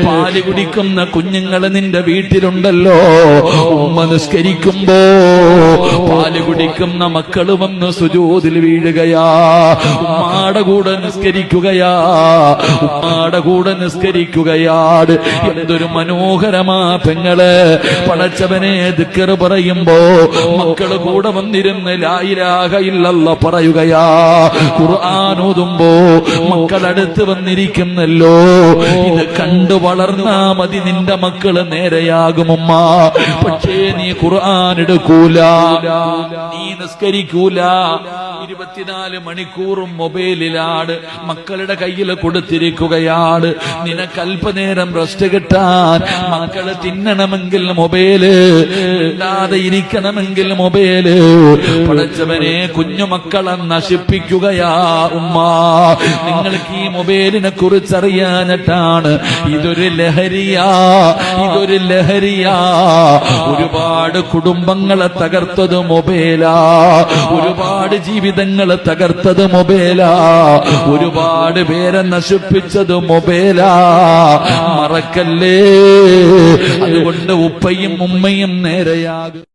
പാല് കുടിക്കുന്ന കുഞ്ഞുങ്ങൾ നിന്റെ വീട്ടിലുണ്ടല്ലോ. ഉമ്മ നിസ്കരിക്കുമ്പോ പാല് കുടിക്കുന്ന മക്കള് വന്ന് സുജൂദിൽ വീഴുകയാ. ഉമ്മാടെ കൂടെ നിസ്കരിക്കുകയാ, ഉമ്മാടെ കൂടെ നിസ്കരിക്കുകയാണ്. എന്തൊരു മനോഹരമാ പെങ്ങള്. പടച്ചവനെ ദിക്ർ പറയുമ്പോ മക്കള് കൂടെ വന്നിരുന്ന് ലാ ഇലാഹ ഇല്ലല്ലാഹ് പറയുകയാ. ഖുർആൻ ഓതുമ്പോ മക്കളടുത്ത് വന്നിരിക്കുന്നല്ലോ. ഇത് കണ്ടു വളർന്നാ മതി നിന്റെ മക്കള് നേരെയാകുമുമ്മ. പക്ഷേ നീ ഖുർആൻ എടുക്കൂല, നീ നിസ്കരിക്കൂല. 24 മണിക്കൂറും മൊബൈലിലാണ്, മക്കളുടെ കയ്യിൽ കൊടുത്തിരിക്കുകയാണ്. നിനക്ക് അല്പനേരം റെസ്റ്റ് കിട്ടാൻ, മക്കള് തിന്നണമെങ്കിൽ മൊബൈല്, ഇല്ലാതെ ഇരിക്കണമെങ്കിൽ മൊബൈല്. പടച്ചവനെ കുഞ്ഞുമക്കളെ നശിപ്പിക്കുകയാ ഉമ്മ. നിങ്ങൾക്ക് ഈ മൊബൈലിനെ കുറിച്ചറിയാനിട്ടാണ്. ഇതൊരു ലഹരിയാ, ഇതൊരു ലഹരിയാ. ഒരുപാട് കുടുംബങ്ങളെ തകർത്തത് മൊബൈലാ, ഒരുപാട് ജീവിതങ്ങളെ തകർത്തത് മൊബൈലാ, ഒരുപാട് പേരെ നശിപ്പിച്ചത് മൊബൈലാ. മറക്കല്ലേ. അതുകൊണ്ട് ഉപ്പയും ഉമ്മയും നേരെയാകും.